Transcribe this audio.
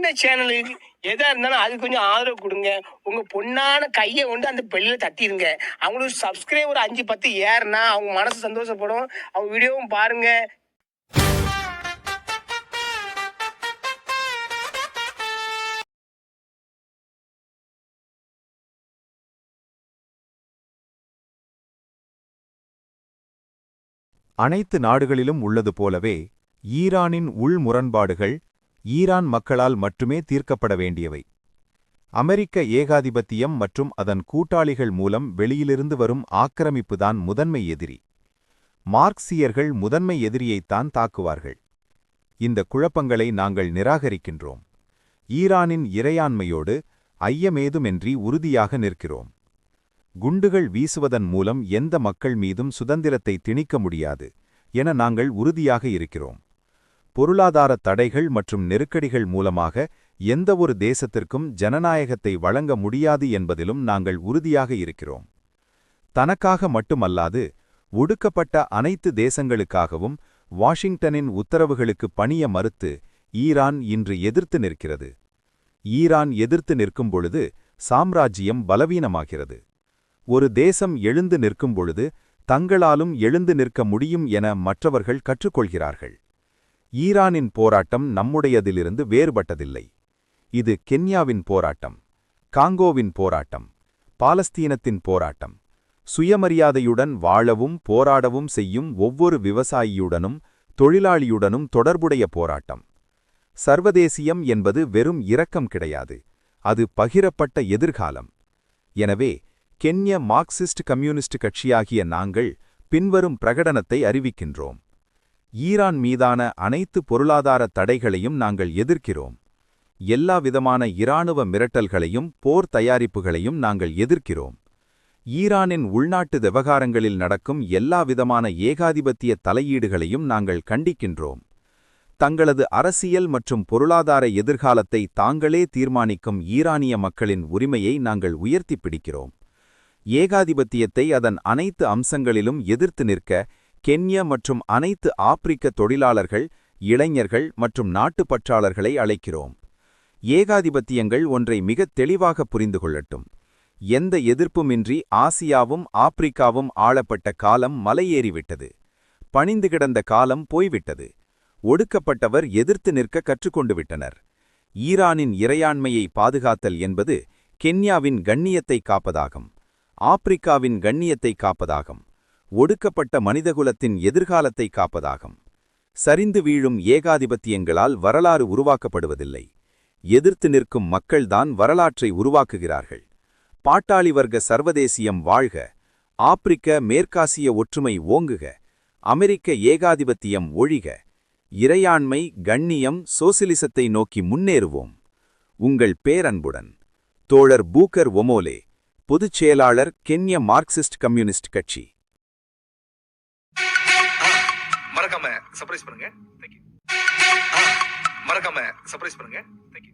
இந்த சேனலுக்கு எதா இருந்தாலும் அது கொஞ்சம் ஆதரவு கொடுங்க. உங்க பொண்ணான கையை கொண்டு அந்த பெல்லில் தட்டிடுங்க. அவங்களுக்கு சப்ஸ்கிரைபர் 5-10 ஏறுனா அவங்க மனசு சந்தோஷப்படும். அவங்க வீடியோவும் பாருங்க. அனைத்து நாடுகளிலும் உள்ளது போலவே ஈரானின் உள் முரண்பாடுகள் ஈரான் மக்களால் மட்டுமே தீர்க்கப்பட வேண்டியவை. அமெரிக்க ஏகாதிபத்தியம் மற்றும் அதன் கூட்டாளிகள் மூலம் வெளியிலிருந்து வரும் ஆக்கிரமிப்புதான் முதன்மை எதிரி. மார்க்சியர்கள் முதன்மை எதிரியைத்தான் தாக்குவார்கள். இந்த குழப்பங்களை நாங்கள் நிராகரிக்கின்றோம். ஈரானின் இறையாண்மையோடு ஐயமேதுமின்றி உறுதியாக நிற்கிறோம். குண்டுகள் வீசுவதன் மூலம் எந்த மக்கள் மீதும் சுதந்திரத்தை திணிக்க முடியாது என நாங்கள் உறுதியாக இருக்கிறோம். பொருளாதார தடைகள் மற்றும் நெருக்கடிகள் மூலமாக எந்தவொரு தேசத்திற்கும் ஜனநாயகத்தை வழங்க முடியாது என்பதிலும் நாங்கள் உறுதியாக இருக்கிறோம். தனக்காக மட்டுமல்லாது ஒடுக்கப்பட்ட அனைத்து தேசங்களுக்காகவும் வாஷிங்டனின் உத்தரவுகளுக்கு பணிய மறுத்து ஈரான் இன்று எதிர்த்து நிற்கிறது. ஈரான் எதிர்த்து நிற்கும் பொழுது சாம்ராஜ்யம் பலவீனமாகிறது. ஒரு தேசம் எழுந்து நிற்கும் பொழுது தங்களாலும் எழுந்து நிற்க முடியும் என மற்றவர்கள் கற்றுக்கொள்கிறார்கள். ஈரானின் போராட்டம் நம்முடையதிலிருந்து வேறுபட்டதில்லை. இது கென்யாவின் போராட்டம், காங்கோவின் போராட்டம், பாலஸ்தீனத்தின் போராட்டம். சுயமரியாதையுடன் வாழவும் போராடவும் செய்யும் ஒவ்வொரு விவசாயியுடனும் தொழிலாளியுடனும் தொடர்புடைய போராட்டம். சர்வதேசியம் என்பது வெறும் இரக்கம் கிடையாது, அது பகிரப்பட்ட எதிர்காலம். எனவே கென்ய மார்க்சிஸ்ட் கம்யூனிஸ்ட் கட்சியாகிய நாங்கள் பின்வரும் பிரகடனத்தை அறிவிக்கின்றோம். ஈரான் மீதான அனைத்து பொருளாதார தடைகளையும் நாங்கள் எதிர்க்கிறோம். எல்லாவிதமான இராணுவ மிரட்டல்களையும் போர் தயாரிப்புகளையும் நாங்கள் எதிர்க்கிறோம். ஈரானின் உள்நாட்டு விவகாரங்களில் நடக்கும் எல்லாவிதமான ஏகாதிபத்திய தலையீடுகளையும் நாங்கள் கண்டிக்கின்றோம். தங்களது அரசியல் மற்றும் பொருளாதார எதிர்காலத்தை தாங்களே தீர்மானிக்கும் ஈரானிய மக்களின் உரிமையை நாங்கள் உயர்த்தி பிடிக்கிறோம். ஏகாதிபத்தியத்தை அதன் அனைத்து அம்சங்களிலும் எதிர்த்து நிற்க கென்யா மற்றும் அனைத்து ஆப்பிரிக்க தொழிலாளர்கள், இளைஞர்கள் மற்றும் நாட்டுப்பற்றாளர்களை அழைக்கிறோம். ஏகாதிபத்தியங்கள் ஒன்றை மிகத் தெளிவாக புரிந்து கொள்ளட்டும். எந்த எதிர்ப்புமின்றி ஆசியாவும் ஆப்பிரிக்காவும் ஆளப்பட்ட காலம் மலையேறிவிட்டது. பணிந்து கிடந்த காலம் போய்விட்டது. ஒடுக்கப்பட்டவர் எதிர்த்து நிற்க கற்றுக்கொண்டு விட்டனர். ஈரானின் இறையாண்மையை பாதுகாத்தல் என்பது கென்யாவின் கண்ணியத்தை காப்பதாகும், ஆப்பிரிக்காவின் கண்ணியத்தை காப்பதாகும், ஒடுக்கப்பட்ட மனிதகுலத்தின் எதிர்காலத்தை காப்பதாகும். சரிந்து வீழும் ஏகாதிபத்தியங்களால் வரலாறு உருவாக்கப்படுவதில்லை. எதிர்த்து நிற்கும் மக்கள்தான் வரலாற்றை உருவாக்குகிறார்கள். பாட்டாளி வர்க்க சர்வதேசியம் வாழ்க! ஆப்பிரிக்க மேற்காசிய ஒற்றுமை ஓங்குக! அமெரிக்க ஏகாதிபத்தியம் ஒழிக! இறையாண்மை, கண்ணியம், சோசிலிசத்தை நோக்கி முன்னேறுவோம். உங்கள் பேரன்புடன் தோழர் பூக்கர் ஒமோலே, பொதுச் செயலாளர், கென்ய மார்க்சிஸ்ட் கம்யூனிஸ்ட் கட்சி. மறக்காம சர்ப்ரைஸ் பண்ணுங்க. தேங்க்யூ. மறக்காம சர்ப்ரைஸ் பண்ணுங்க. தேங்க்யூ.